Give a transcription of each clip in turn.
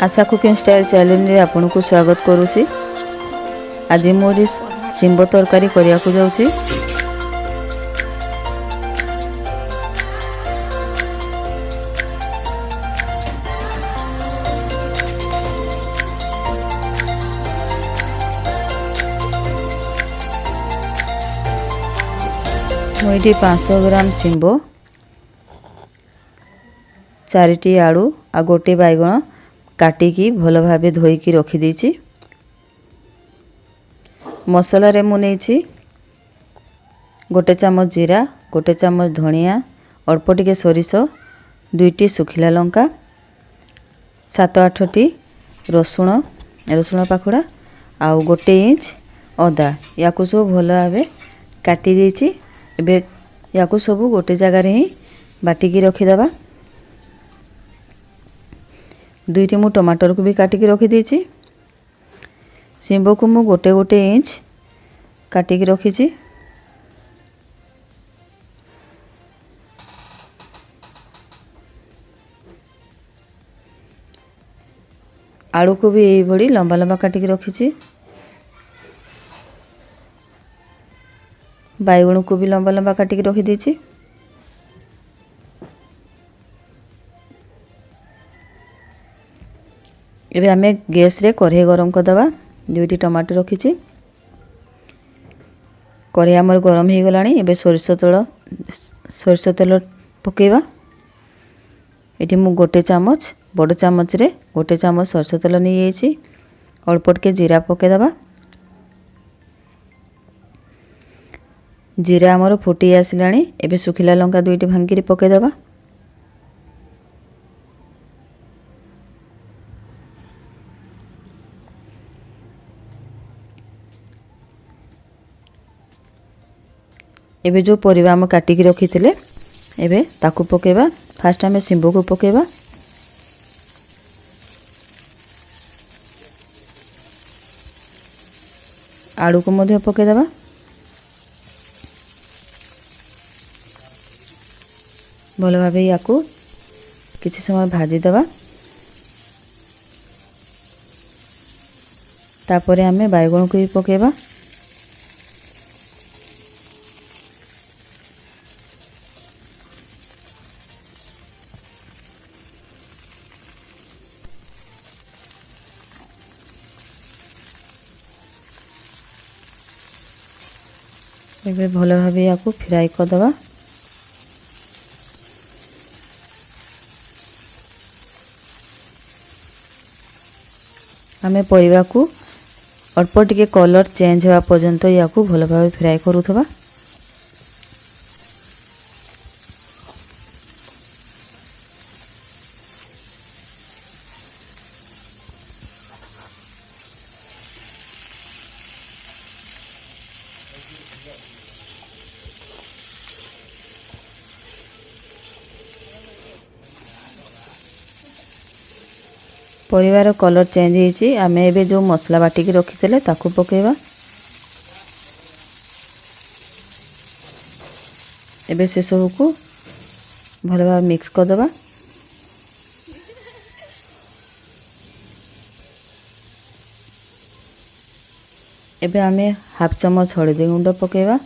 आशा cooking style channel रे आपन को स्वागत करूसी। आज मोरी सिंबो तरकारी करिया को जाउची। मोइटी 500 ग्राम सिंबो, 4टी आलू आ गोटे बैगण काटिकी भल भाव धोईकी रखी देछि। मसला रे मु नेछि गोटे चामच जीरा, गोटे चामच धनिया, अल्प टिके सोरिष, 2टी सुखिला लंका, 7-8टी रसुण पाखुड़ा आ गोटे इंच अदा। याकु सब भल भाव काटी देछि। एबे याकु सब गोटे जगह रे ही बाटिकी रखी दबा। 2टी मु टमाटर को भी काटिकी रखी देछि। सिंबो को मु गोटे गोटे इंच काटिकी रखीछि। आलू को भी यही बड़ी लंबा लंबा काटिकी रखीछि। बैगण को भी लंबा लंबा काटिकी रखी देछि। एबे आमे गैस रे कढ़ाई गरम कर दबा। 2टी टमाटर रखीछि। कढ़ाई हमर गरम हो गलानी। एबे सोरिष तेल पकेबा। एठी मु गोटे चामच बड़ चामच रे गोटे चामच सोरिष तेल नै आइछि। अल्प टिके जीरा पके दबा। जीरा हमर फुटी आसिलानी। एबे सुखिला लंका 2टी भांगी रे पके दबा। एबे जो परिबा हम काटी की रखी थिले एबे ताकू पकेबा। फास्ट हमें सिंबो को पकेबा। आलू को मध्य पके दबा। भल भाव याकू किछि समय भाजी दबा। तापरे हमें बैगण को भी पकेबा। एबे भल भाव याकू फ्राई कर दबा। हमें परिबा को अल्प टिके कलर चेंज होगा पर्यंत याकू भल भाव फ्राई करूथबा। परिवार कलर चेंज होइछि। आमे एबे जो मसला बाटी की रखी थिले ताकू पकेबा। एबे से सब को भल भाव मिक्स कर दबा। एबे आमे हाफ चम्मच हळदी गुंड पकेबा।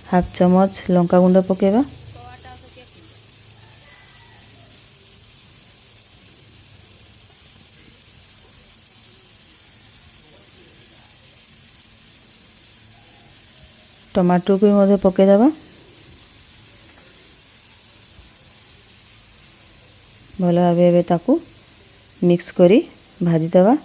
हाफ चम्मच लंका गुंड पकेबा। टमाटर को भी पके दबा। भल भाव एबे ताकू मिक्स करी भाजी दबा।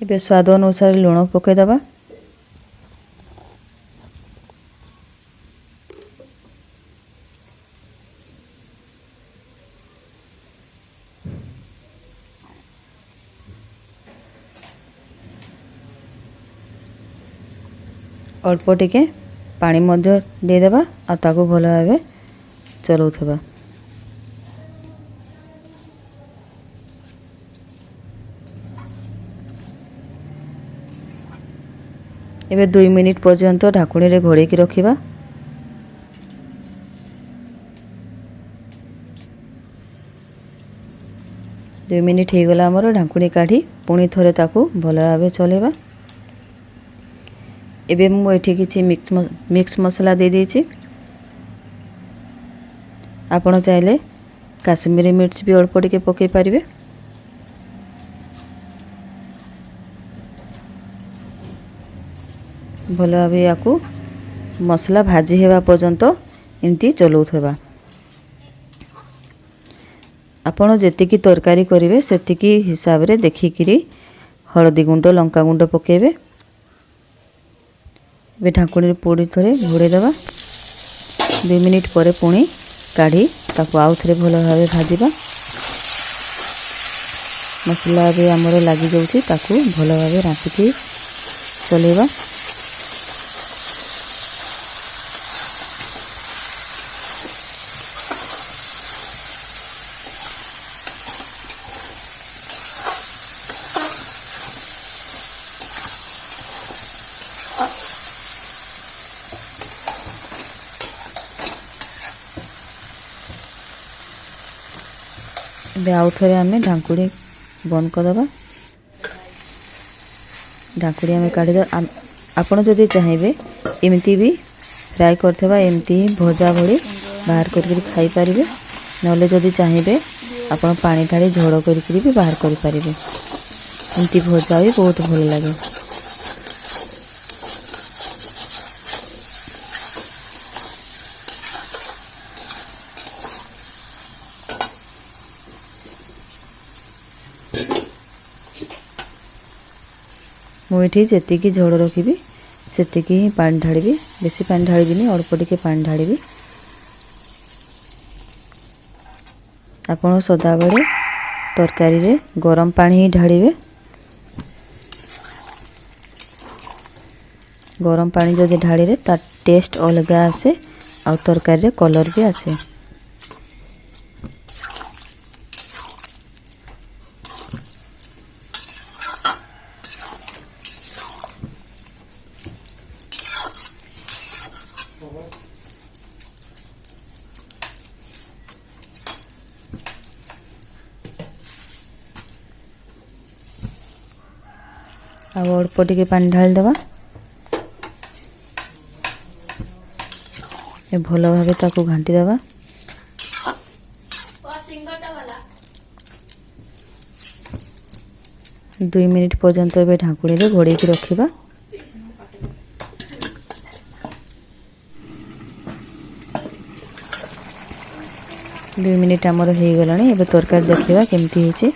एबे स्वाद अनुसार लुण पके दबा। अल्प टिके पानी मध्य देदेबा आ ताको भल भाव चलाउथबा। एबे 2 मिनिट पर्यंत ढाकुणी रे घोड़े की रखिबा। दो मिनिट हो गला हमर ढाकुणी काढ़ी पुणी थरे ताकू भल भाव चलेबा। एबे मु एठी किछि मिक्स मसला दे देछि। आपण चाहिले काश्मीरी मिर्च भी अल्प टिके पकई पारिबे। भल भाव याकू मसला भाजी हेबा पर्यंत एमती चलाउथबा। आपण जेतिकी तरकारी करिवे सेतिकी हिसाब रे देखिकिरी हळदी गुंड लंका गुंड पकेबे। बे ढाकुणी पोड़ी थरे घोड़े देबा। 2 मिनिट परे पुणी काढ़ी ताकू आउ थरे भल भाव भाजीबा। मसला भी आमर लगी जाउछि ताकू भल भाव रांपिकी चलेबा। बे आउ थरे आमे ढाकुणी बंद करदबा। ढाकुणी आमे काढ़ी द। आपण जदि चाहिए एमती भी फ्राए करथबा एमती भजा भली बाहर करके खाई पारिबे। नले जदि चाहिए आपण पानी ढाली झोड़ करके भी बाहर करि पारिबे। एमती भजा भी बहुत भल लागे। मुझे जेतिकी झोड़ रखी सेतिकी ही पानी ढाड़ी। बेसी पानी ढाड़ी अल्प टिके पानी ढाड़ी। आपण सदा बेले तरकारी रे गरम पानी ही ढाड़िबे। गरम पानी जदि ढाड़िले तार टेस्ट अलग आसे आ तरकारी रे कलर भी आसे। आ अल्प टिके पानी ढाली देबा। ए भल भाव ताकू घांटी देबा। दुई मिनिट पर्यंत ए ढाकुणी रे घोड़े की रखिबा। दुई मिनिट आमर हो गलानी। एबे तरकारी देखिबा केमती हिची।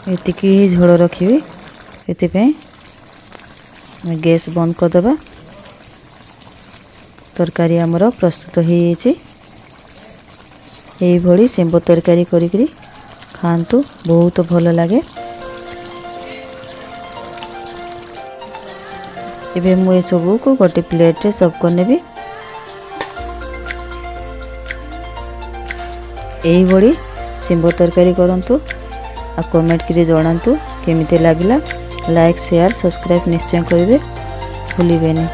एतिकी ही झोड़ रखी। एतिपे गैस बंद करदबा। तरकारी आमर प्रस्तुत हो जाइए। यही भली सेम्ब तरकारी करी खातु बहुत भल लगे। एबे मु ए सबू को गोटे प्लेट रे सर्व करने भी। यही भली सेम्ब तरकारी करंतु आ कमेंट करी जणांतु केमिति लागला। लाइक शेयर सब्सक्राइब निश्चय करेंगे भूलिबेनी।